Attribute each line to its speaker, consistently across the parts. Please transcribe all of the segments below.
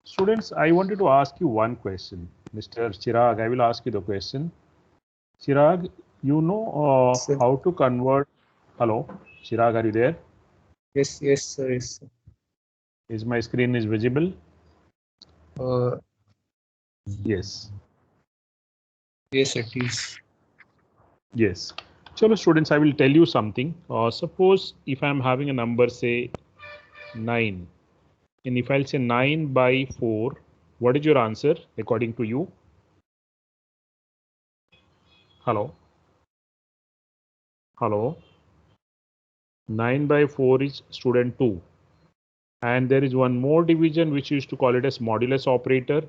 Speaker 1: Students, I wanted to ask you one question. Mr. Chirag, I will ask you the question. Chirag, you know
Speaker 2: Sir.
Speaker 1: how to convert. Hello, Chirag, are you there?
Speaker 2: Yes, yes, sir. Yes, sir.
Speaker 1: Is my screen is visible?
Speaker 2: Uh,
Speaker 1: Yes.
Speaker 2: yes, it is.
Speaker 1: Yes. So, students, I will tell you something. Suppose if I'm having a number, say 9, and if I'll say 9 by 4, what is your answer according to you? Hello? Hello? 9 by 4 is student 2. And there is one more division which used to call it as modulus operator,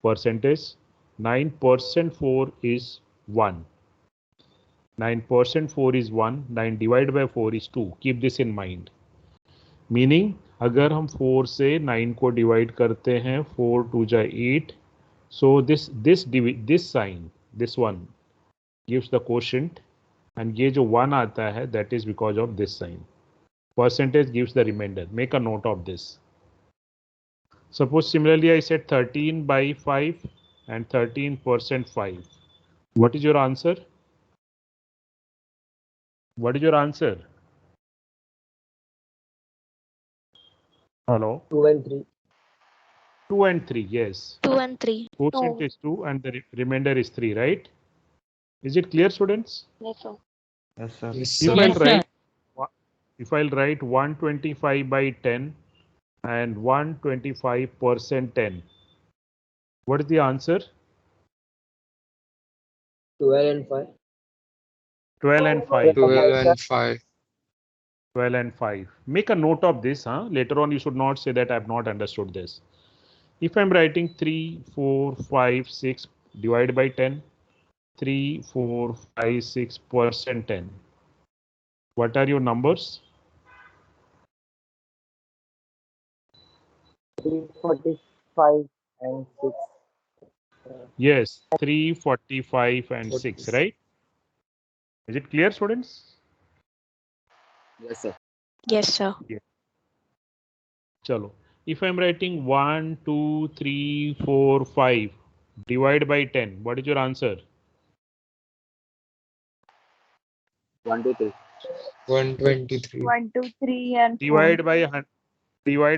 Speaker 1: percentage. 9% 4 is 1. 9% 4 is 1. 9 divided by 4 is 2. Keep this in mind. Meaning अगर हम 4 से 9 को divide करते हैं 4 2 जा 8 so this sign this one gives the quotient and ये जो 1 आता है that is because of this sign percentage gives the remainder make a note of this suppose similarly I said 13 by 5 and 13% 5 what is your answer what is your answer hello
Speaker 3: 2 and 3.
Speaker 1: 2 and 3 yes
Speaker 4: 2 and 3.
Speaker 1: quotient is 2 and the remainder is 3 right is it clear students
Speaker 4: Yes, sir.
Speaker 5: Yes, sir.
Speaker 2: Yes,
Speaker 1: if
Speaker 2: sir.
Speaker 1: I'll write if I'll write 125 by 10 and 125% 10 what is the answer
Speaker 3: 12 and 5.
Speaker 1: 12 and 5
Speaker 2: 12
Speaker 1: yes
Speaker 2: and 5.
Speaker 1: 12 and 5 make a note of this later on you should not say that I have not understood this if I'm writing 3 4 5 6 divided by 10 3 4 5 6% 10 what are your numbers
Speaker 3: 345 and 6.
Speaker 1: yes 345 and 6 right is it clear students
Speaker 3: Yes, sir.
Speaker 4: Yes, sir.
Speaker 1: Chalo. If I'm writing 1, 2, 3, 4, 5, divide by 10, what is your answer?
Speaker 3: 1, 2, 3.
Speaker 2: 123.
Speaker 6: 1, 2, 3, and 4.
Speaker 1: Divide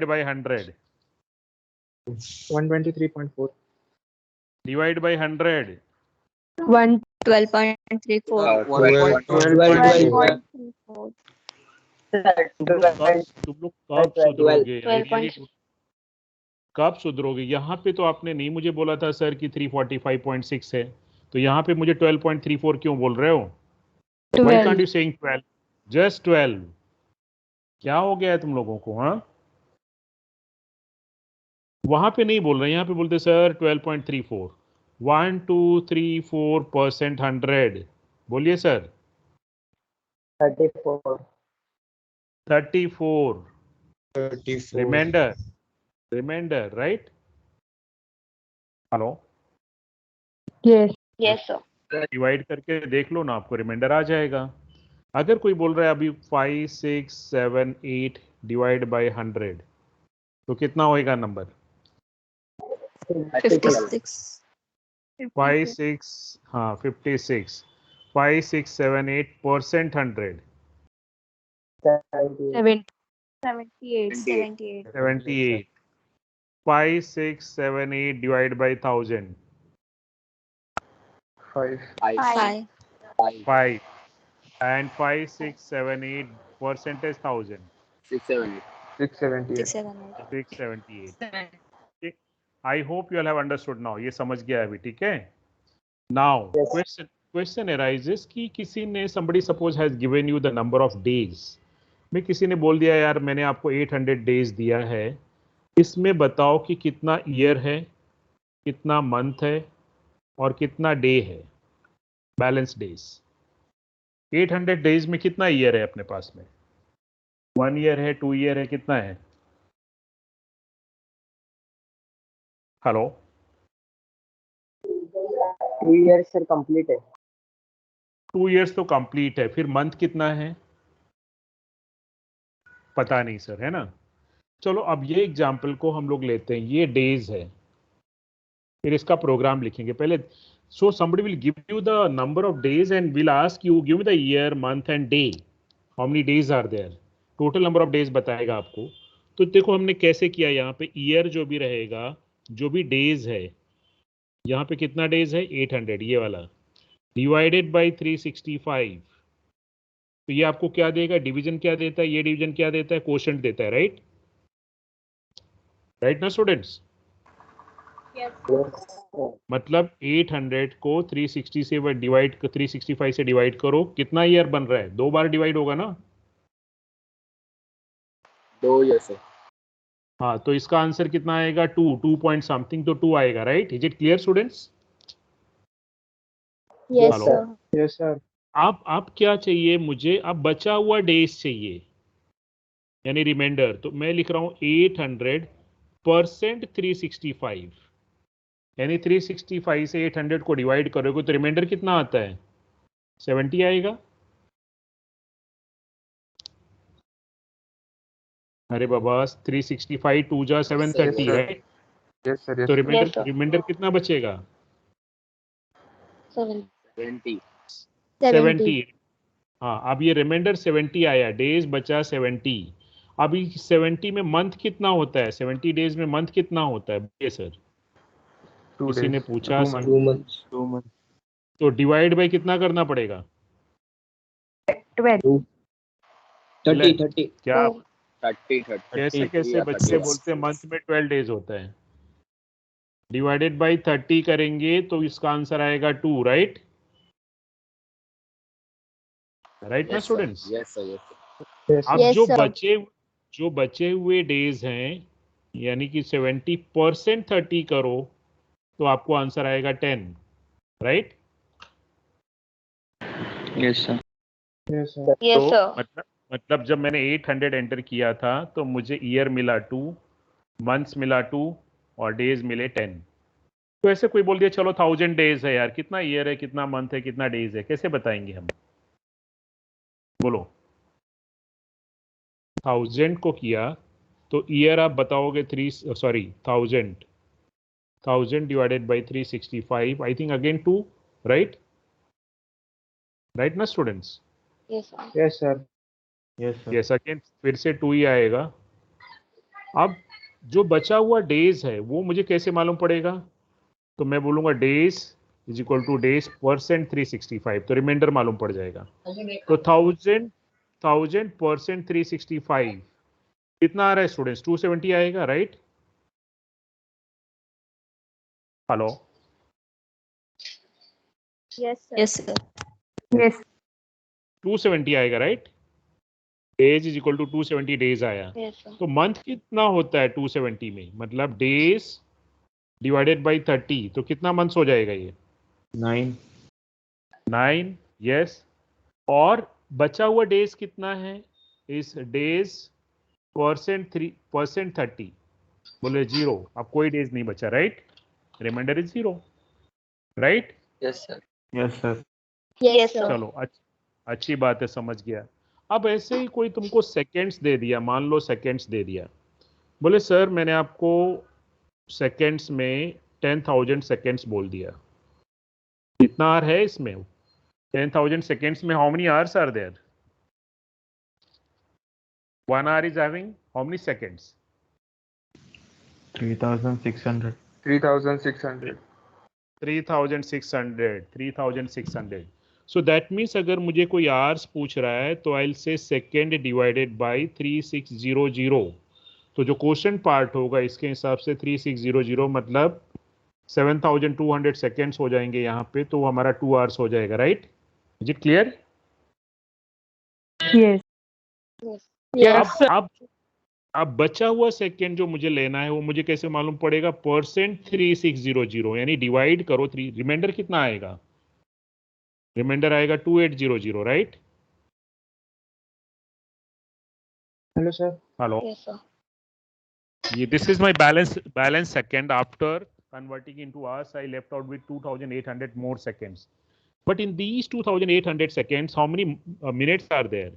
Speaker 1: by 100.
Speaker 2: 123.4.
Speaker 1: Divide by 100.
Speaker 6: 1,
Speaker 4: 12.34.
Speaker 2: 12.4.
Speaker 6: 12.34.
Speaker 1: तुम लोग कब सुधरोगे? I
Speaker 4: 12
Speaker 1: really don't- कब सुधरोगे? यहाँ पे तो आपने नहीं मुझे बोला था सर कि 345.6 है, तो यहाँ पे मुझे 12.34 क्यों बोल रहे हो? Why can't
Speaker 6: 12.
Speaker 1: you saying 12? Just 12. क्या हो गया है तुम लोगों को? हाँ, वहां पे नहीं बोल रहे, यहाँ पे बोलते सर 12.34 1 2 3 4% 100 बोलिए sir
Speaker 3: 34.
Speaker 1: 34
Speaker 2: 34.
Speaker 1: Remainder right hello
Speaker 6: Yes.
Speaker 4: Yes, sir.
Speaker 1: Divide करके देख लो ना आपको रिमाइंडर आ जाएगा अगर कोई बोल रहा है अभी 5 6 7 8 डिवाइड बाय 100 तो कितना होएगा नंबर
Speaker 4: 56.
Speaker 1: 5 6 हाँ 56 5 6 7 8% 100
Speaker 3: 78.
Speaker 6: 78.
Speaker 4: 78.
Speaker 1: 78 5 6 7 8 divided by 1000
Speaker 2: 5.
Speaker 4: 5.
Speaker 1: 5 and 5 6 7 8 percentage 1000
Speaker 2: 678.
Speaker 4: 678.
Speaker 1: 678 I hope you all have understood now ये समझ गया अभी ठीक है now
Speaker 3: Yes.
Speaker 1: question arises कि किसी ने somebody suppose has given you the number of days में किसी ने बोल दिया यार मैंने आपको 800 days दिया है इसमें बताओ कि कितना ईयर है कितना मंथ है और कितना डे है बैलेंस डेज 800 डेज में कितना ईयर है अपने पास में 1 ईयर है 2 ईयर है कितना है हेलो
Speaker 3: 2 years sir complete है.
Speaker 1: 2 इयर्स तो कंप्लीट है फिर मंथ कितना है पता नहीं सर है ना चलो अब ये एग्जाम्पल को हम लोग लेते हैं, ये डेज है, फिर इसका प्रोग्राम लिखेंगे पहले. सो somebody will give you the number of days and will ask you give me the year, month and day. How many days are there? Total number of days बताएगा आपको. तो देखो हमने कैसे किया, यहाँ पे ईयर जो भी रहेगा, जो भी डेज है, यहाँ पे कितना डेज है 800, ये वाला डिवाइडेड बाई 365. तो ये आपको क्या देगा, डिवीजन क्या देता है, ये डिवीजन क्या देता है, कोशेंट देता है. राइट राइट ना स्टूडेंट्स.
Speaker 3: Yes, sir.
Speaker 1: मतलब 800 को 360 से 365 से डिवाइड करो, कितना ईयर बन रहा है, 2 बार डिवाइड होगा ना.
Speaker 3: 2 years, sir.
Speaker 1: हाँ, तो इसका आंसर कितना आएगा, 2 पॉइंट समथिंग, तो 2 आएगा. Right, is it clear students.
Speaker 4: Yes,
Speaker 1: hello.
Speaker 4: sir.
Speaker 2: Yes, sir.
Speaker 1: आप क्या चाहिए मुझे, अब बचा हुआ डेज चाहिए, यानी रिमाइंडर. तो मैं लिख रहा हूं 800% 365, यानी 365 से 800 को डिवाइड करोगे तो रिमाइंडर कितना आता है, 70 आएगा. अरे बाबा, 365 2 जा 730.
Speaker 2: sir.
Speaker 1: Right.
Speaker 2: Yes, sir. Yes,
Speaker 1: तो
Speaker 2: sir.
Speaker 1: Remainder
Speaker 4: Yes, sir.
Speaker 1: Remainder कितना बचेगा,
Speaker 4: 70.
Speaker 3: 20.
Speaker 1: 70. हाँ, अब ये रिमाइंडर 70 आया, डेज बचा 70. अभी 70 में मंथ कितना होता है, 70 डेज में मंथ कितना होता है, ये सर
Speaker 2: 2
Speaker 1: किसी ने
Speaker 2: days.
Speaker 1: पूछा.
Speaker 2: 2 months.
Speaker 3: 2 months.
Speaker 2: 2 months.
Speaker 1: तो डिवाइड बाय कितना करना पड़ेगा,
Speaker 6: 12.
Speaker 3: 30.
Speaker 1: क्या
Speaker 3: 30.
Speaker 1: कैसे
Speaker 3: 30.
Speaker 1: कैसे
Speaker 3: Yeah,
Speaker 1: बच्चे
Speaker 3: 30.
Speaker 1: बोलते हैं मंथ में 12 डेज होता है. डिवाइडेड बाय 30 करेंगे तो इसका आंसर आएगा 2. राइट राइट ना
Speaker 3: Yes, sir.
Speaker 1: Students.
Speaker 3: Yes, sir. Yes, sir.
Speaker 2: Yes,
Speaker 1: अब
Speaker 4: Yes, sir.
Speaker 1: जो बचे हुए डेज हैं, यानी कि 70% 30 करो तो आपको आंसर आएगा 10. Right.
Speaker 2: Yes, sir. Yes, sir.
Speaker 4: Yes,
Speaker 1: तो
Speaker 4: sir.
Speaker 1: मतलब जब मैंने 800 एंटर किया था तो मुझे ईयर मिला 2, मंथ्स मिला 2 और डेज मिले 10. तो ऐसे कोई बोल दिया चलो 1000 डेज है यार, कितना ईयर है, कितना मंथ है, कितना डेज है, कैसे बताएंगे हम, बोलो. 1000 को किया तो ईयर आप बताओगे 1000 divided by 365, I think again 2. Right right ना students.
Speaker 4: Yes, sir.
Speaker 2: Yes, sir. Yes, sir.
Speaker 1: Yes, again फिर से 2 ही आएगा. अब जो बचा हुआ डेज है वो मुझे कैसे मालूम पड़ेगा, तो मैं बोलूंगा days is equal two days percent 365, तो रिमाइंडर मालूम पड़ जाएगा. तो 1000% 365 कितना आ रहा है स्टूडेंट्स, 270 आएगा. Right. Hello.
Speaker 6: Yes, sir.
Speaker 4: Yes, sir.
Speaker 6: Yes.
Speaker 1: 270 आएगा. Right. Days is equal to 270 days आया.
Speaker 4: Yes, sir.
Speaker 1: तो मंथ कितना होता है 270 में, मतलब डेज डिवाइडेड बाई 30, तो कितना मंथ्स हो जाएगा ये, 9. यस. और बचा हुआ डेज कितना है, इस डेज परसेंट 30, बोले 0. अब कोई डेज नहीं बचा. Right. Remainder is 0. Right.
Speaker 3: Yes, sir.
Speaker 2: Yes, sir.
Speaker 4: Yes, sir.
Speaker 1: चलो अच्छी बात है, समझ गया. अब ऐसे ही कोई तुमको सेकेंड्स दे दिया, मान लो सेकेंड्स दे दिया, बोले सर मैंने आपको सेकेंड्स में 10,000 सेकेंड्स बोल दिया, कितना आर है इसमें, 10,000 seconds में how many hours are there? 1 hour is having how many seconds?
Speaker 2: 3,600. 3,600.
Speaker 1: 3,600. So that means अगर मुझे कोई hours पूछ रहा है तो I'll say second divided by 3600. तो जो क्वेश्चन पार्ट होगा इसके हिसाब से 3600 मतलब 7,200 सेकेंड्स हो जाएंगे यहाँ पे, तो हमारा 2 hours हो जाएगा. Right. Is it clear.
Speaker 6: Yes.
Speaker 4: Yes.
Speaker 1: अब बचा हुआ सेकेंड जो मुझे लेना है वो मुझे कैसे मालूम पड़ेगा, परसेंट 3600, यानी डिवाइड करो 3, रिमाइंडर कितना आएगा, रिमाइंडर आएगा 2800. Right.
Speaker 2: Hello, sir.
Speaker 1: Hello.
Speaker 4: Yes, sir.
Speaker 1: ये this is my balance second. After converting into hours I left out with 2,800 more seconds, but in these 2,800 seconds how many minutes are there,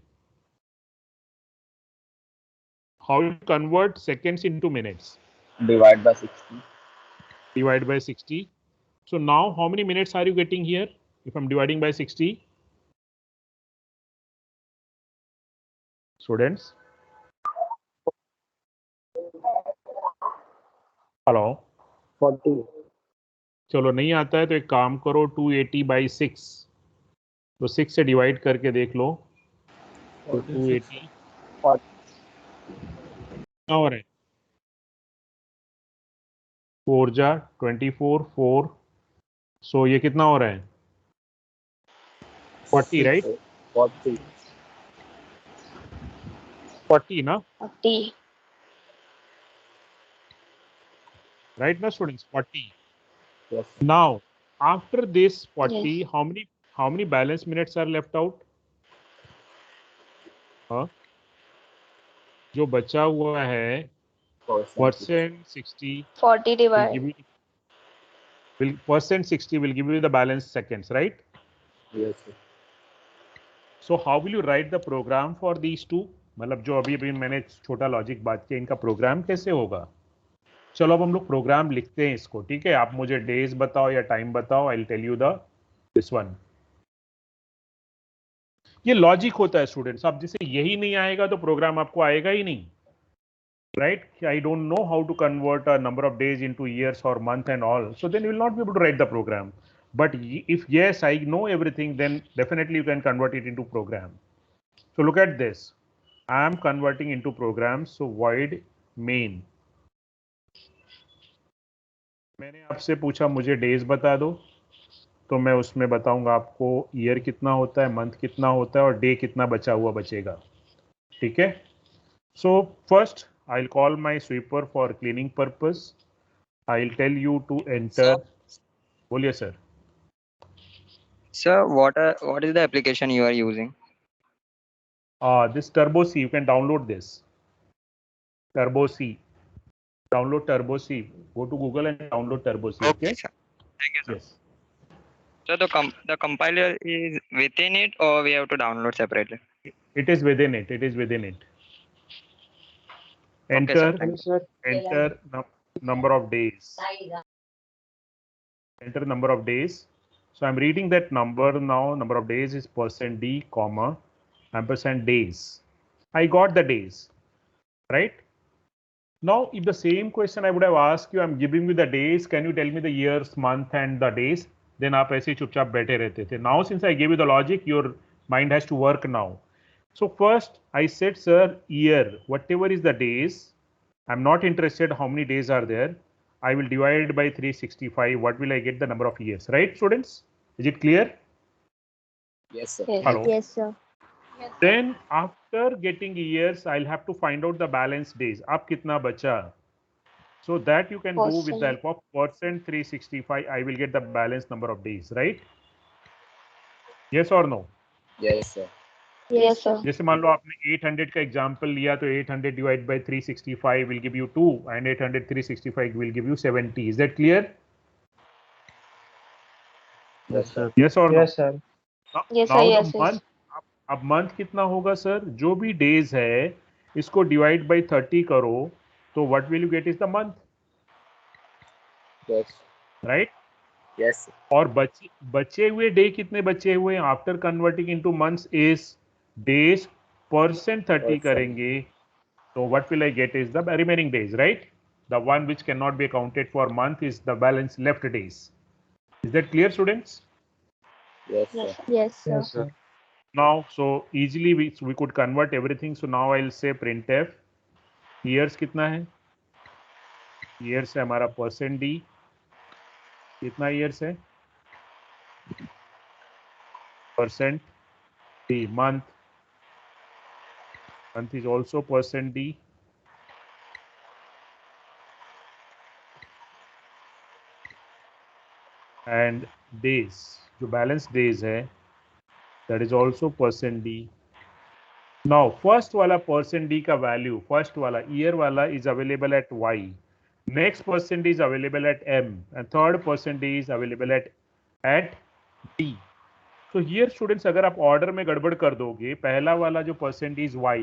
Speaker 1: how you convert seconds into minutes?
Speaker 3: Divide by 60.
Speaker 1: Divide by 60. So now how many minutes are you getting here? If I'm dividing by 60. Students? Hello
Speaker 3: 40.
Speaker 1: चलो नहीं आता है तो एक काम करो 280 by 6 तो 6 से डिवाइड करके देख लो तो 280 कितना हो रहा है 4 जा 24 4 सो ये कितना हो रहा है 40 राइट
Speaker 3: 40.
Speaker 1: 40 ना
Speaker 4: 40.
Speaker 1: right now students 40
Speaker 3: Yes.
Speaker 1: now after this 40
Speaker 4: Yes.
Speaker 1: how many balance minutes are left out जो बचा हुआ है percent 60
Speaker 4: 40
Speaker 1: will
Speaker 4: divide.
Speaker 1: give you percent 60 will give you the balance seconds right
Speaker 3: Yes, sir.
Speaker 1: so how will you write the program for these two मतलब जो अभी अभी मैंने छोटा लॉजिक बात किया इनका प्रोग्राम कैसे होगा चलो अब हम लोग प्रोग्राम लिखते हैं इसको ठीक है आप मुझे डेज बताओ या टाइम बताओ I will tell you the this one ये लॉजिक होता है स्टूडेंट्स अब जैसे यही नहीं आएगा तो प्रोग्राम आपको आएगा ही नहीं right I don't know how to convert a number of days into years or month and all so then you will not be able to write the program but if yes I know everything then definitely you can convert it into program so look at this I am converting into programs so void main मैंने आपसे पूछा मुझे days बता दो तो मैं उसमें बताऊंगा आपको ईयर कितना होता है मंथ कितना होता है और डे कितना बचा हुआ बचेगा ठीक है so first I'll call my sweeper for cleaning purpose I'll tell you to enter बोलिए sir
Speaker 5: Sir, what is the application you are using?
Speaker 1: this Turbo C you can download this Turbo C download Turbo C go to Google and download Turbo C okay
Speaker 5: sir. Thank you, sir.
Speaker 1: yes
Speaker 5: So the compiler is within it, or we have to download separately?
Speaker 1: it is within it it is within it
Speaker 5: Okay,
Speaker 1: enter
Speaker 5: sir. Thank
Speaker 2: Hello, sir.
Speaker 1: enter number of days enter number of days so I'm reading that number now number of days is percent d comma ampersand days I got the days right now if the same question I would have asked you I'm giving you the days can you tell me the years month and the days then आप ऐसे चुपचाप बैठे रहते थे now since I gave you the logic your mind has to work now so first I said sir year whatever is the days I'm not interested how many days are there I will divide by 365 what will I get the number of years right students is it clear
Speaker 3: Yes, sir.
Speaker 4: Yes.
Speaker 1: hello
Speaker 6: Yes, sir.
Speaker 1: then after getting years I'll have to find out the balance days ab kitna bacha so that you can do with the help of percent 365 I will get the balance number of days right yes or no
Speaker 3: Yes, sir.
Speaker 4: Yes, sir.
Speaker 1: जैसे मान लो आपने 800 का example लिया तो 800 divide by 365 will give you 2 and 800 365 will give you 70 is that clear
Speaker 2: Yes, sir.
Speaker 1: yes or no
Speaker 2: Yes, sir.
Speaker 4: Yes,
Speaker 1: now
Speaker 4: sir.
Speaker 1: the
Speaker 4: Yes, yes.
Speaker 1: month अब month कितना होगा sir जो भी डेज है इसको डिवाइड बाय 30 करो तो what will you get is the month
Speaker 3: Yes.
Speaker 1: Right
Speaker 3: Yes, sir.
Speaker 1: और बचे हुए डे कितने बचे हुए after converting into months is days percent 30
Speaker 3: Percent.
Speaker 1: करेंगे so what will I get is the remaining days right the one which cannot be accounted for month is the balance left days is that clear students
Speaker 3: Yes, sir.
Speaker 4: Yes, sir.
Speaker 6: Yes, sir.
Speaker 2: Yes, sir.
Speaker 1: now so easily we could convert everything so now I'll say printf years कितना है years है हमारा percent d कितना years है percent d month is also percent d and days जो balance days है that is also percent d now first वाला percent d का value first वाला year वाला is available at y next percent is available at m and third percent is available at d so here students अगर आप order में गड़बड़ कर दोगे पहला वाला जो percent is y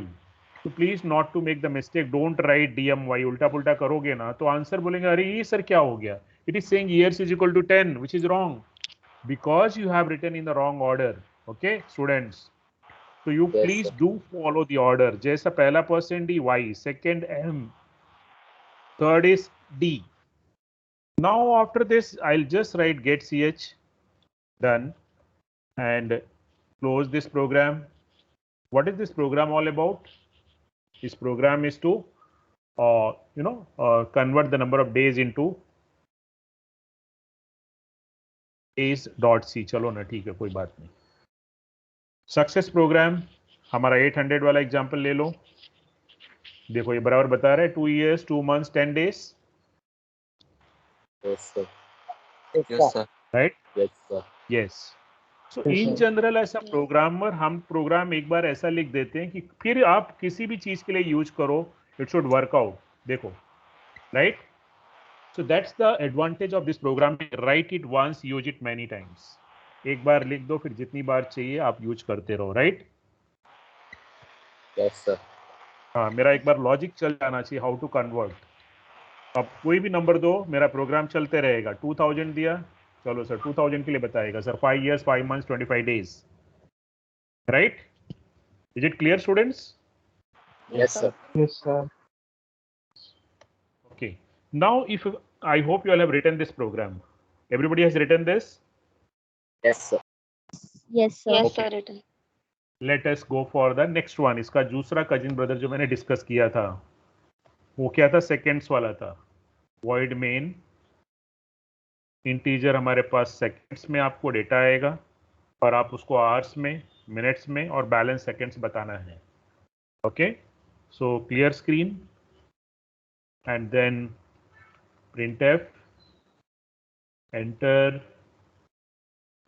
Speaker 1: तो please not to make the mistake, don't write DMY, उल्टा पुल्टा करोगे ना तो आंसर बोलेंगे अरे ये सर क्या हो गया, it is saying years is equal to 10 which is wrong because you have written in the wrong order. Okay students, so you
Speaker 3: Yes,
Speaker 1: please
Speaker 3: sir.
Speaker 1: do follow the order. जैसा पहला percent D, Y, second M, third is D. Now after this I'll just write get ch, done, and close this program. What is this program all about? This program is to convert the number of days into days.c. चलो ना ठीक है कोई बात नहीं. Success programme हमारा 800 वाला example ले लो. देखो ये बराबर बता रहा है 2 years 2 months 10 days.
Speaker 3: Yes, sir.
Speaker 5: Yes, sir.
Speaker 1: Right?
Speaker 3: Yes, sir.
Speaker 1: Yes. So
Speaker 2: Yes,
Speaker 1: in
Speaker 2: sir.
Speaker 1: General ऐसा प्रोग्रामर हम प्रोग्राम एक बार ऐसा लिख देते हैं कि फिर आप किसी भी चीज के लिए यूज करो इट शुड वर्क आउट. देखो right. So that's the advantage of this program. Write it once, use it many times. एक बार लिख दो फिर जितनी बार चाहिए आप यूज करते रहो. राइट.
Speaker 3: Yes, sir.
Speaker 1: हाँ मेरा एक बार लॉजिक चल जाना चाहिए हाउ टू कन्वर्ट. अब कोई भी नंबर दो मेरा प्रोग्राम चलते रहेगा. 2000 दिया, चलो सर 2000 के लिए बताएगा sir 5 years 5 months 25 days. Right. Is it clear students?
Speaker 3: Yes, sir.
Speaker 2: Yes, sir.
Speaker 1: Okay. Now if I hope you all have written this program. Everybody has written this?
Speaker 3: Yes, sir.
Speaker 4: Yes, sir.
Speaker 1: Yes, sir,
Speaker 4: written.
Speaker 1: Let us go for the next one. इसका दूसरा cousin brother जो मैंने discuss किया था वो क्या था? Seconds वाला था. वॉइड मेन इंटीजर हमारे पास सेकेंड्स में आपको डेटा आएगा और आप उसको आवर्स में मिनट्स में और बैलेंस सेकेंड्स बताना है. Okay. So clear screen and then printf enter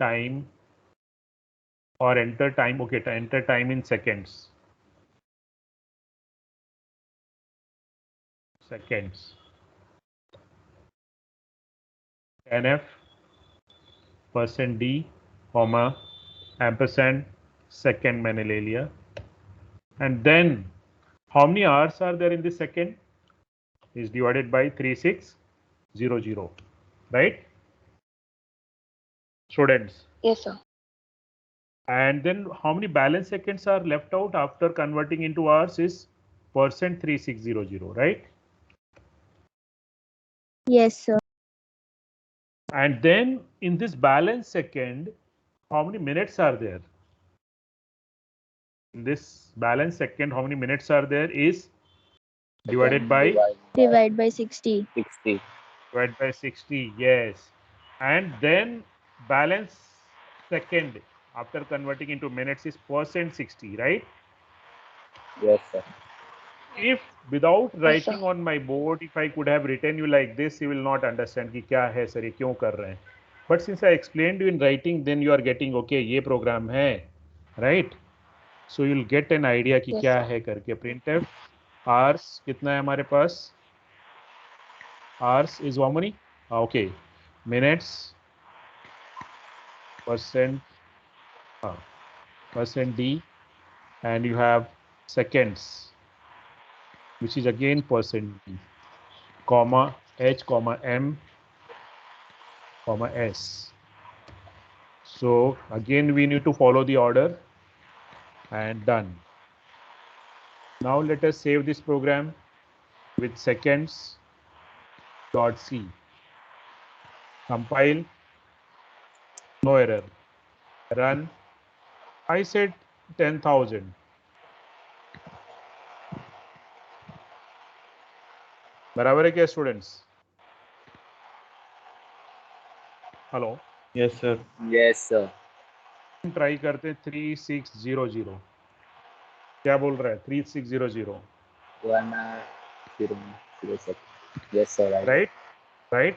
Speaker 1: time or enter time. Okay, enter time in seconds. NF %d comma ampersand second मैंने ले लिया. And then how many hours are there in this second? Is divided by 3600. Right, students?
Speaker 4: Yes, sir.
Speaker 1: And then how many balance seconds are left out after converting into hours is %3600. Right.
Speaker 4: Yes, sir.
Speaker 1: And then in this balance second, how many minutes are there? In this balance second, how many minutes are there is divided by
Speaker 4: Divide by 60.
Speaker 3: 60.
Speaker 1: divided by 60. Yes. And then balance second after converting into minutes is %60. Right.
Speaker 3: Yes, sir.
Speaker 1: If without
Speaker 4: sir.
Speaker 1: writing on my board, if I could have written you like this, you will not understand कि क्या है sir ये क्यों कर रहे हैं. But since I explained you in writing, then you are getting okay ये program है, right? So you'll get an idea कि
Speaker 4: Yes,
Speaker 1: क्या
Speaker 4: sir.
Speaker 1: है करके. printf hours कितना है हमारे पास? hours is how many? Okay, minutes %d and you have seconds which is again %d comma h comma m comma s. So again we need to follow the order and done. Now let us save this program with seconds dot c. Compile, no error. Run. I said 10,000. बराबर है क्या students? Hello.
Speaker 2: Yes, sir.
Speaker 3: Yes, sir.
Speaker 1: Try करते 3600. क्या बोल रहा है? 3600.
Speaker 3: 1 hour 0 second. Yes, sir.
Speaker 1: Right. Right.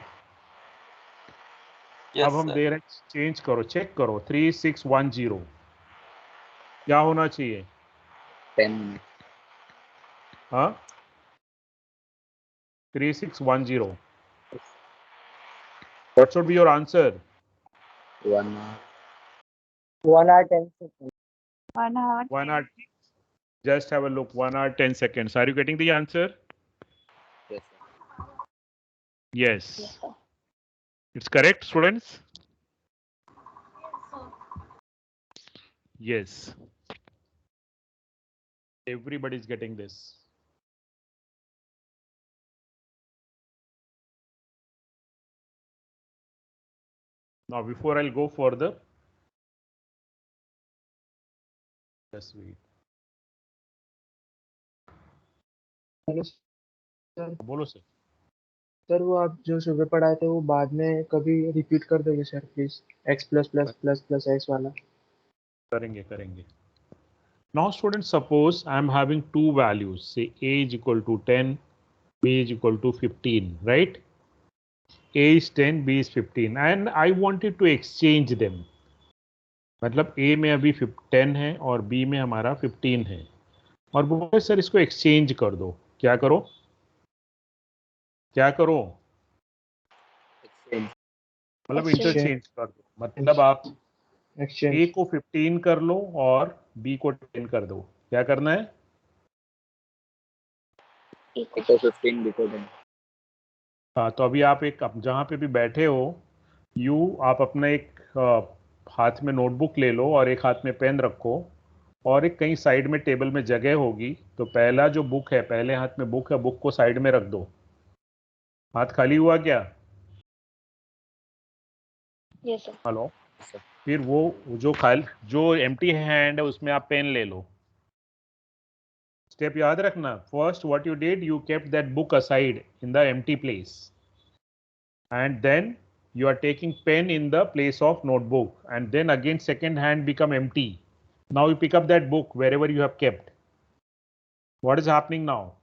Speaker 5: Yes,
Speaker 1: अब हम
Speaker 5: sir.
Speaker 1: दे रहे हैं, चेंज करो, चेक करो. 3610 क्या होना चाहिए?
Speaker 3: 10 minutes.
Speaker 1: हाँ, 3610. What should be your answer?
Speaker 3: 1 hour.
Speaker 6: 1 hour 10 seconds.
Speaker 4: 1 hour.
Speaker 1: 1 hour Just have a look. 1 hour 10 seconds. Are you getting the answer?
Speaker 3: Yes, sir.
Speaker 1: Yes. It's correct, students? Yes. Everybody's getting this. Now, before I'll go further, just wait.
Speaker 2: Hello sir.
Speaker 1: बोलो sir.
Speaker 2: Sir वो आप जो सुबह पढ़ाए थे वो बाद में कभी रिपीट कर दोगे sir please, x plus plus plus plus x वाला।
Speaker 1: करेंगे करेंगे। Now, students, suppose I am having two values. Say a is equal to 10, b is equal to 15, right? A is 10, b is 15, and I wanted to exchange them. मतलब A में अभी 10 है और B में हमारा 15 है, और बोले सर इसको एक्सचेंज कर दो। क्या करो? क्या करो?
Speaker 3: Exchange.
Speaker 1: मतलब
Speaker 4: Exchange.
Speaker 1: इंटरचेंज कर दो। मतलब आप A
Speaker 2: एक्सचेंज।
Speaker 1: को 15 कर लो और B को 10 कर दो। क्या करना है?
Speaker 3: A को 15 B को 10.
Speaker 1: हाँ, तो अभी आप एक जहाँ पे भी बैठे हो, आप अपना एक हाथ में नोटबुक ले लो और एक हाथ में पेन रखो, और एक कहीं साइड में टेबल में जगह होगी, तो पहला जो बुक है, पहले हाथ में बुक है, बुक को साइड में रख दो। हाथ खाली हुआ क्या?
Speaker 6: Yes, sir.
Speaker 1: हेलो? फिर वो जो एम्प्टी हैंड है उसमें आप पेन ले लो। स्टेप याद रखना। First what you did, you kept that book aside in the empty place, and then you are taking pen in the place of notebook, and then again second hand become empty. Now you pick up that book wherever you have kept. What is happening now?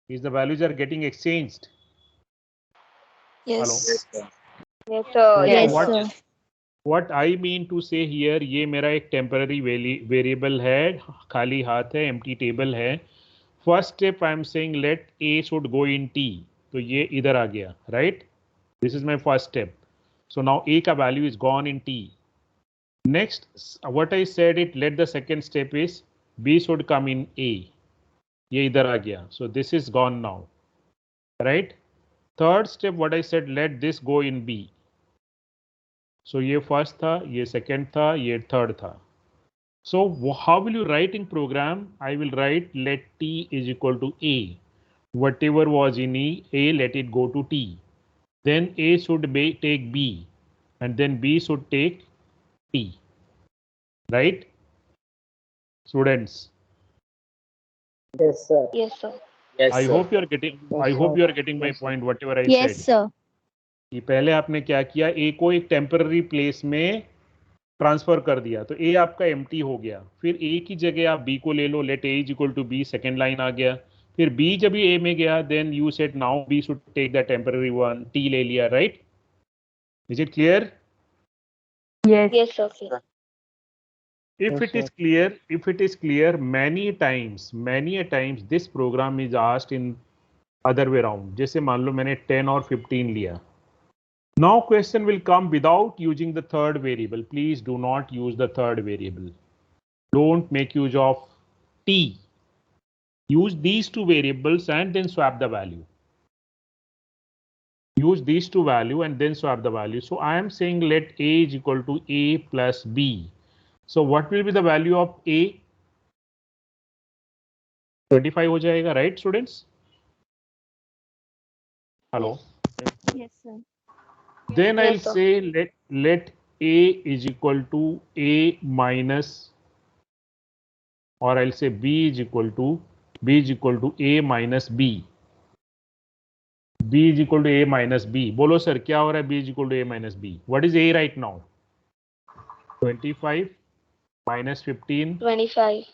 Speaker 1: Is the values are getting exchanged?
Speaker 6: Yes.
Speaker 1: Hello?
Speaker 3: Yes, sir.
Speaker 6: Yes, sir.
Speaker 4: Yes,
Speaker 1: what
Speaker 4: sir.
Speaker 1: what I mean to say here, ये मेरा एक temporary variable है, खाली हाथ है, empty table है। First step I am saying let A should go in T, तो ये इधर आ गया, right? This is my first step. So now A का value is gone in T. Next, what I said it, let the second step is B should come in A. ये इधर आ गया. So this is gone now, right? Third step, what I said, let this go in B. So ये first था, ये second था, ये third था. So how will you write in program? I will write let T is equal to A. Whatever was in A, let it go to T. Then A should take B, and then B should take T. Right? Students.
Speaker 6: Yes, sir. Yes, sir.
Speaker 3: Yes,
Speaker 1: I
Speaker 3: sir.
Speaker 1: hope you are getting. I hope you are getting my point. Whatever I
Speaker 4: Yes,
Speaker 1: said.
Speaker 4: sir.
Speaker 1: कि पहले आपने क्या किया, A को एक temporary place में transfer कर दिया, तो A आपका एम्प्टी हो गया। फिर A की जगह आप B को ले लो, let A is equal to B, second line आ गया। फिर B जब भी A में गया, then you said now B should take the temporary one, T ले लिया, right? Is it clear?
Speaker 6: Yes. Yes, sir. Yes.
Speaker 1: If it is clear, many a times this program is asked in other way around. जैसे मान लो मैंने 10 और 15 लिया. Now question will come without using the third variable. Please do not use the third variable. Don't make use of T. Use these two variables and then swap the value. Use these two value and then swap the value. So I am saying let A is equal to A plus B. So what will be the value of A? 25 हो जाएगा, right students? Hello?
Speaker 4: Yes, sir.
Speaker 1: Then I'll
Speaker 6: Yes, sir.
Speaker 1: say let A is equal to A minus, or I'll say B is equal to A minus B. B is equal to A minus B. बोलो sir क्या हो रहा है? B is equal to A minus B. What is A right now? 25 minus 15.
Speaker 6: 25.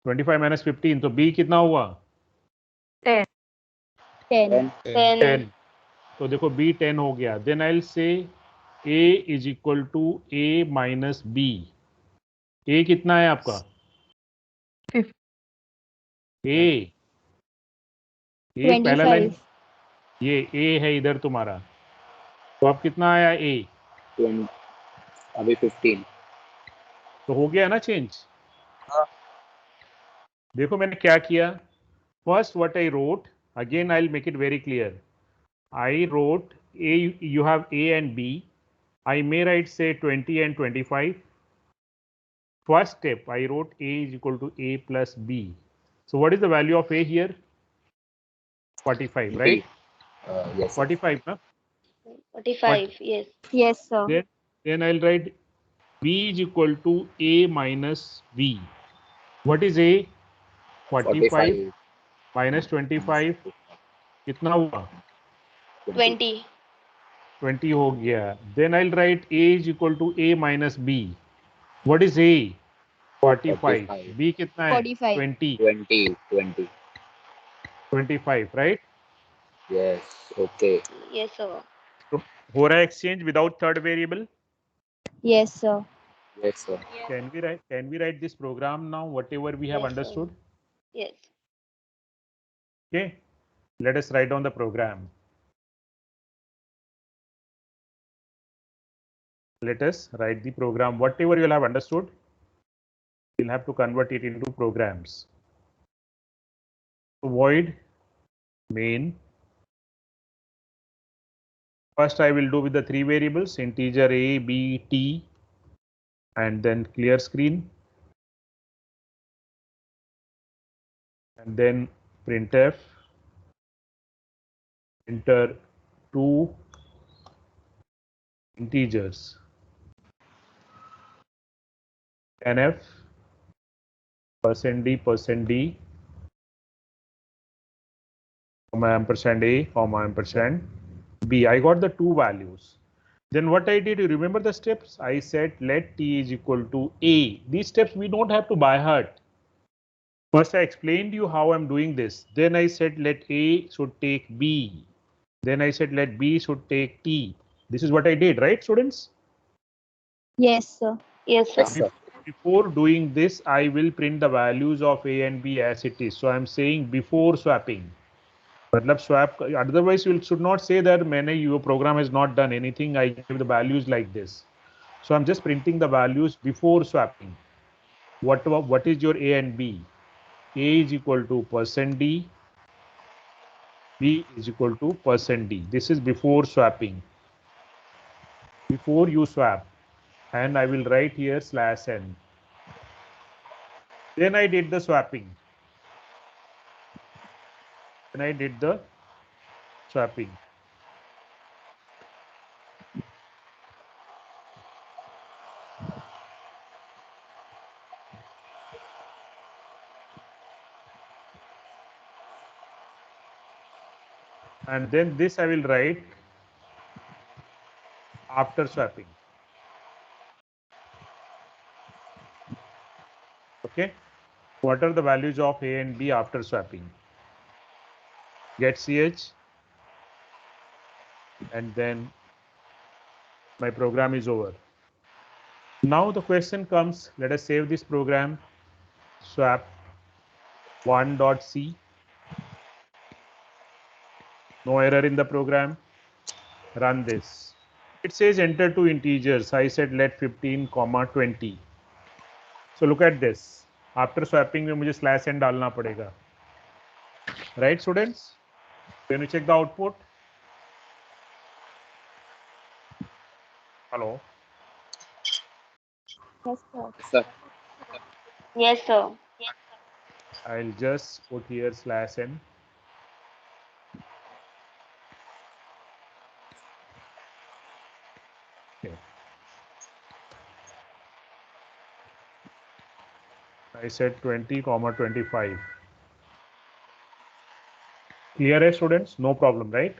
Speaker 1: 25 minus 15, तो B कितना हुआ?
Speaker 4: 10.
Speaker 3: 10.
Speaker 6: 10.
Speaker 1: 10. तो देखो B 10 हो गया. Then I'll say A is equal to A minus B. A कितना है आपका?
Speaker 6: 50.
Speaker 1: A पहला लाइन,
Speaker 4: 25.
Speaker 1: ये A है इधर तुम्हारा, तो अब कितना आया A?
Speaker 3: 20. अभी 15.
Speaker 1: तो हो गया ना चेंज? देखो मैंने क्या किया. First, what I wrote, again I'll make it very clear. I wrote A, you have A and B. I may write say 20 and 25. First step, I wrote A is equal to A plus B. So what is the value of A here? 45, right?
Speaker 3: Yes, sir.
Speaker 1: 45, huh?
Speaker 6: 45, yes.
Speaker 4: Yes, sir.
Speaker 1: Then I'll write B is equal to A minus B. What is A? 45 minus 25 कितना हुआ?
Speaker 6: 20.
Speaker 1: 20 हो गया. Then I'll write A is equal to A minus B. What is A? 45. B कितना है?
Speaker 4: 45.
Speaker 1: 20. 25, right?
Speaker 3: Yes. Okay.
Speaker 6: Yes, sir.
Speaker 1: तो हो रहा है exchange without third variable.
Speaker 4: Yes, sir.
Speaker 3: Yes, sir.
Speaker 1: Can we write this program now? Whatever we have
Speaker 6: Yes, sir.
Speaker 1: understood.
Speaker 6: Yes.
Speaker 1: Okay. Let us write down the program. Let us write the program. Whatever you'll have understood, you'll have to convert it into programs. So void main. First, I will do with the three variables: integer a, b, t, and then clear screen, and then printf. Enter two integers, nf, %d, comma ampersand a, comma ampersand b. I got the two values. Then what I did, you remember the steps? I said let t is equal to a. These steps we don't have to by heart. First I explained you how I'm doing this. Then I said let a should take b. Then I said let b should take t. This is what I did, right, students?
Speaker 4: Yes, sir.
Speaker 6: Yes, sir.
Speaker 3: Yes, sir.
Speaker 1: Before doing this, I will print the values of a and b as it is. So I'm saying before swapping. मतलब swap, otherwise you should not say that your program has not done anything. I give the values like this. So I'm just printing the values before swapping. What is your a and b? A is equal to %d, b is equal to %d. This is before swapping. Before you swap, and I will write here /n. Then I did the swapping. And then this I will write after swapping. Okay. What are the values of a and b after swapping? Get ch, and then my program is over. Now the question comes, let us save this program, swap 1.c. No error in the program. Run this. It says enter two integers. I said let 15, 20. So look at this. After swapping में मुझे /n डालना पड़ेगा. Right, students? Can you check the output? Hello.
Speaker 4: Yes, sir.
Speaker 3: Sir.
Speaker 6: Yes, sir.
Speaker 1: I'll just put here /n. Okay. I said 20, 25. Clear, students? No problem, right?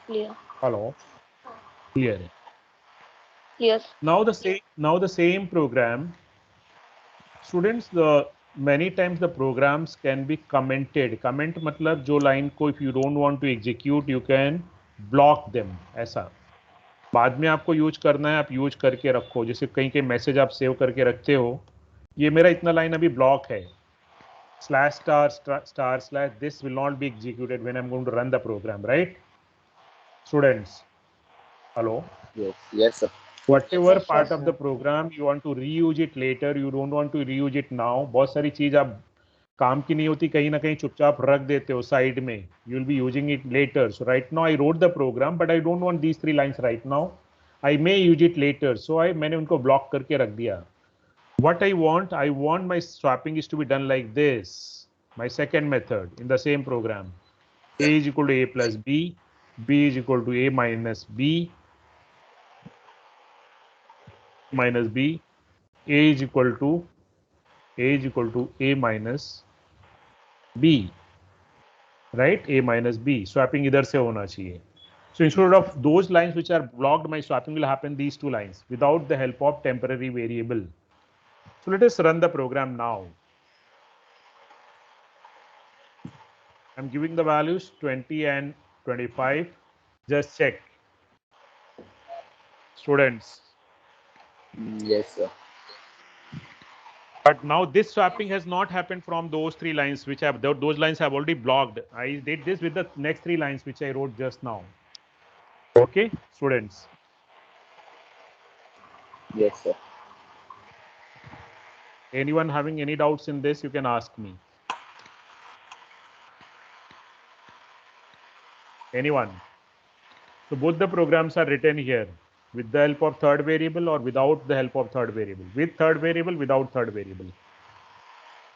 Speaker 6: Clear.
Speaker 1: Hello. Clear.
Speaker 6: Yes.
Speaker 1: Now the same program, students. The many times the programs can be commented. Comment मतलब जो line को if you don't want to execute, you can block them. ऐसा बाद में आपको use करना है, आप यूज करके रखो. जैसे कहीं के मैसेज आप सेव करके रखते हो, ये मेरा इतना लाइन अभी ब्लॉक है. /*/ this will not be executed when I'm going to run the program, right? Students, hello.
Speaker 3: Yes. Yes, sir.
Speaker 1: whatever
Speaker 2: Yes,
Speaker 1: part
Speaker 2: sir.
Speaker 1: of the program you want to reuse it later, you don't want to reuse it now. बहुत सारी चीज आप काम की नहीं होती, कहीं ना कहीं चुपचाप रख देते हो साइड में. You will be using it later. So right now I wrote the program, but I don't want these 3 lines right now. I may use it later. So मैंने उनको ब्लॉक करके रख दिया. What I want my swapping is to be done like this. My second method in the same program. A is equal to A plus B. B is equal to A minus B. Minus B. A is equal to A minus B, right? A minus B. Swapping इधर से होना चाहिए. So instead of those lines which are blocked, my swapping will happen these 2 lines without the help of temporary variable. So let us run the program now. I'm giving the values 20 and 25. Just check. Students.
Speaker 3: Yes, sir.
Speaker 1: But now this swapping has not happened from those 3 lines which have those lines have already blocked. I did this with the next 3 lines which I wrote just now. Okay, students.
Speaker 3: Yes, sir.
Speaker 1: Anyone having any doubts in this, you can ask me. Anyone? So both the programs are written here with the help of third variable or without the help of third variable. With third variable, without third variable.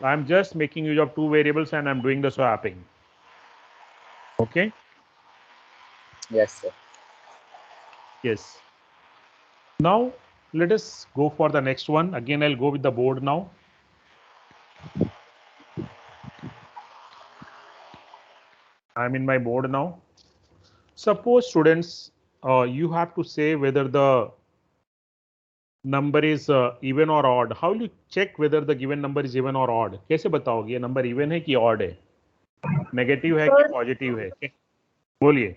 Speaker 1: I'm just making use of 2 variables and I'm doing the swapping. Okay?
Speaker 3: Yes, sir.
Speaker 1: Yes. Now let us go for the next one. Again, I'll go with the board now. I'm in my board now. Suppose students, you have to say whether the number is even or odd. How will you check whether the given number is even or odd? कैसे बताओगे ये number even है कि odd है? Negative है कि positive है? बोलिए.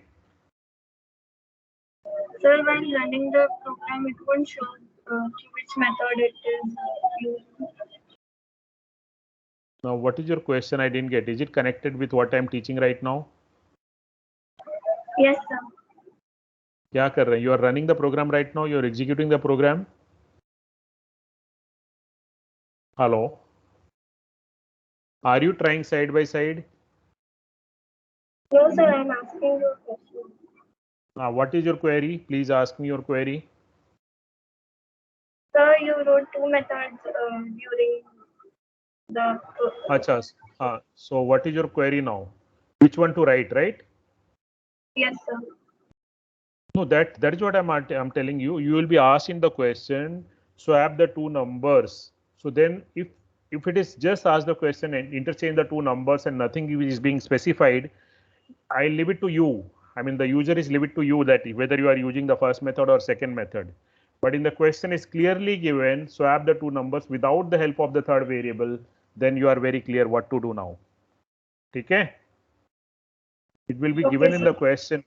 Speaker 7: Sir, when running the program, it won't show which method it is used.
Speaker 1: Now, what is your question? I didn't get. Is it connected with what I'm teaching right now?
Speaker 7: Yes, sir.
Speaker 1: क्या कर रहे हैं? You are running the program right now. You are executing the program. Hello. Are you trying side by side?
Speaker 7: No, sir, I'm asking you a question.
Speaker 1: What is your query? Please ask me your query.
Speaker 7: Sir, you wrote 2 methods during the.
Speaker 1: Acha. So what is your query now? Which one to write, right?
Speaker 7: Yes, sir.
Speaker 1: No, that is what I'm telling you. You will be asked in the question, swap the 2 numbers. So then if it is just ask the question and interchange the 2 numbers and nothing is being specified, I leave it to you. I mean, the user is leave it to you that whether you are using the first method or second method. But in the question is clearly given, swap the 2 numbers without the help of the third variable, then you are very clear what to do now. Okay? It will be given in the question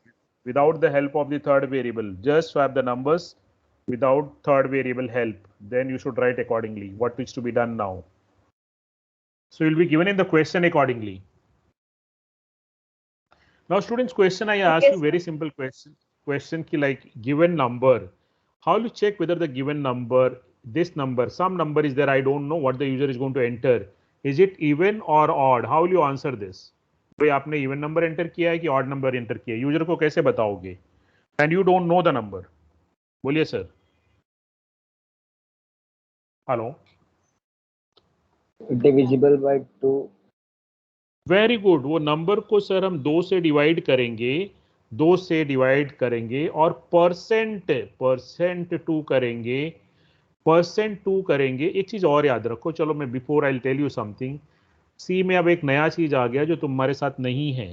Speaker 1: without the help of the third variable. Just swap the numbers without third variable help. Then you should write accordingly what is to be done now. So you'll be given in the question accordingly. Now, students, question I ask you very simple question. Question ki like given number. How will you check whether the given number, this number, some number is there? I don't know what the user is going to enter. Is it even or odd? How will you answer this? भाई आपने even number enter किया है कि odd number enter किया है? User को कैसे बताओगे? And you don't know the number. बोलिए sir. Hello.
Speaker 3: Divisible by 2.
Speaker 1: Very good. वो नंबर को सर हम 2 से डिवाइड करेंगे और परसेंट 2 करेंगे. परसेंट 2 करेंगे. एक चीज और याद रखो. चलो मैं before I tell you something. C में अब एक नया चीज आ गया जो तुम्हारे साथ नहीं है.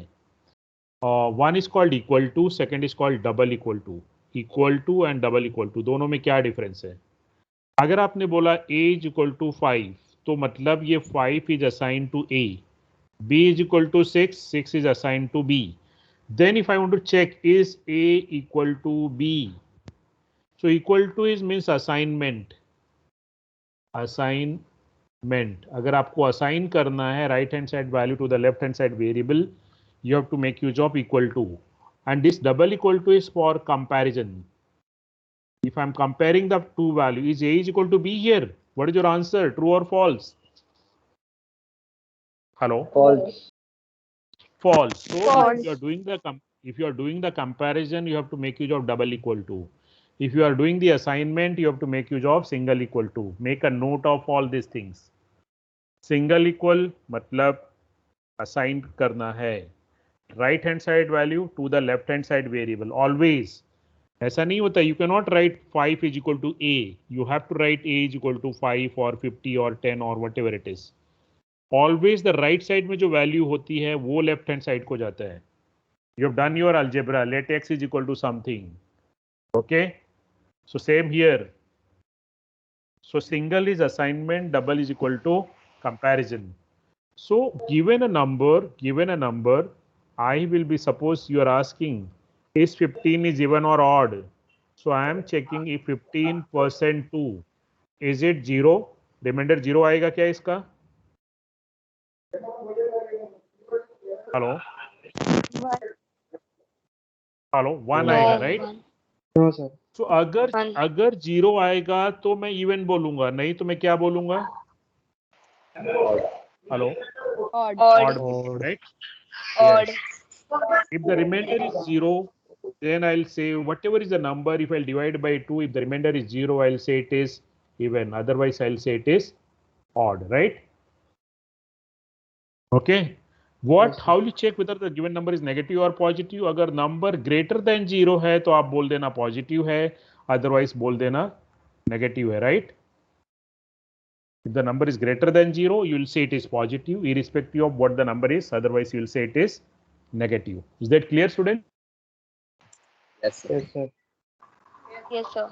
Speaker 1: One is called equal to, second is called double equal to. Equal to and double equal to दोनों में क्या डिफरेंस है? अगर आपने बोला a इज इक्वल टू 5 तो मतलब ये 5 is assign to a. B is equal to 6, 6 is assigned to B. Then if I want to check is A equal to B. So equal to is means assignment. Assignment. अगर आपको assign करना है right hand side value to the left hand side variable, you have to make use of equal to. And this double equal to is for comparison. If I'm comparing the two value, is A is equal to B here? What is your answer? True or false? Hello?
Speaker 3: False.
Speaker 1: False. So
Speaker 4: False.
Speaker 1: if you are doing the comparison, you have to make use of double equal to. If you are doing the assignment, you have to make use of single equal to. Make a note of all these things. Single equal मतलब assign करना है. Right hand side value to the left hand side variable. Always. ऐसा नहीं होता. You cannot write 5 is equal to A. You have to write A is equal to 5 or 50 or 10 or whatever it is. Always the right side में जो value होती है वो left hand side को जाता है. You have done your algebra. Let x is equal to something. Okay. So same here. So single is assignment, double is equal to comparison. So given a number, I will be, suppose you are asking, is 15 is even or odd? So I am checking if 15% 2, is it 0? Remainder 0 आएगा क्या इसका? Hello? Hello? 1 आएगा, right?
Speaker 2: No sir.
Speaker 1: So अगर 0 आएगा तो मैं even बोलूंगा, नहीं तो मैं क्या बोलूंगा? Hello?
Speaker 4: Odd.
Speaker 1: Odd, right?
Speaker 6: Odd.
Speaker 1: If the remainder is 0, then I'll say whatever is the number, if I'll divide by 2, if the remainder is 0, I'll say it is even. Otherwise, I'll say it is odd, right? Okay. What? How will you check whether the given number is negative or positive? अगर number greater than 0 है तो आप बोल देना positive है, otherwise बोल देना negative है, right? If the number is greater than 0, you will say it is positive, irrespective of what the number is. Otherwise, you will say it is negative. Is that clear, student?
Speaker 3: Yes, sir.
Speaker 2: Yes, sir.
Speaker 6: Yes, sir.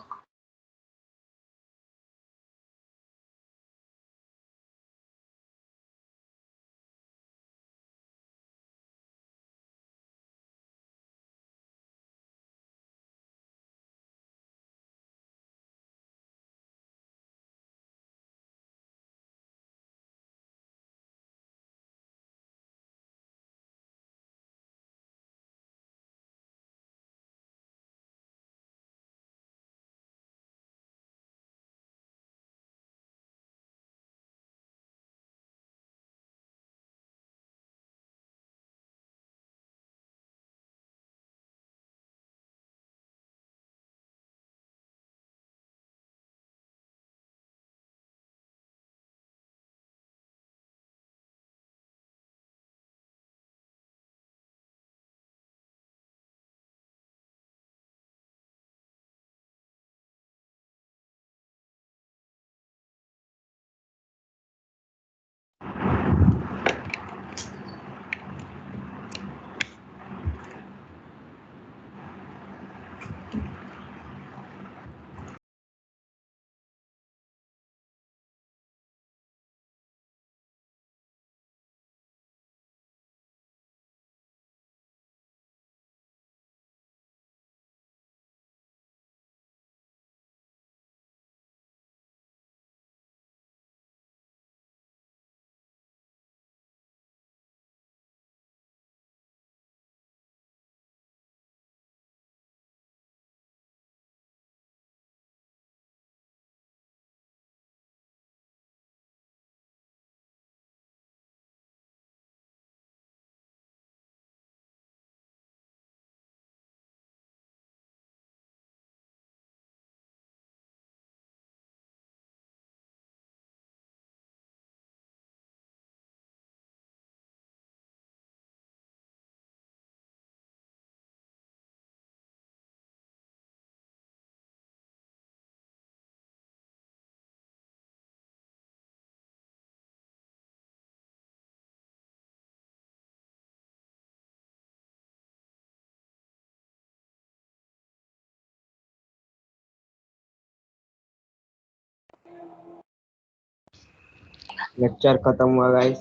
Speaker 2: Lecture खत्म हुआ guys.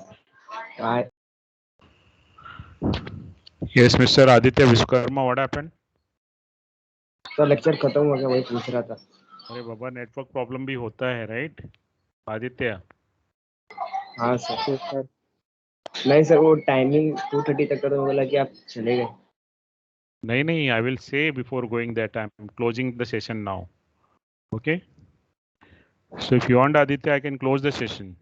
Speaker 2: Bye.
Speaker 1: Yes, Mr. Aditya Vishwakarma, what happened?
Speaker 2: Sir lecture खत्म हो गया, वही पूछ रहा था.
Speaker 1: अरे बाबा नेटवर्क प्रॉब्लम भी होता है, राइट आदित्य?
Speaker 2: हाँ सर. सर नहीं सर, वो टाइमिंग 2:30 तक का तो बोला कि आप चले गए.
Speaker 1: नहीं, I will say before going that I am closing the session now. Okay. So if you want, Aditya, I can close the session.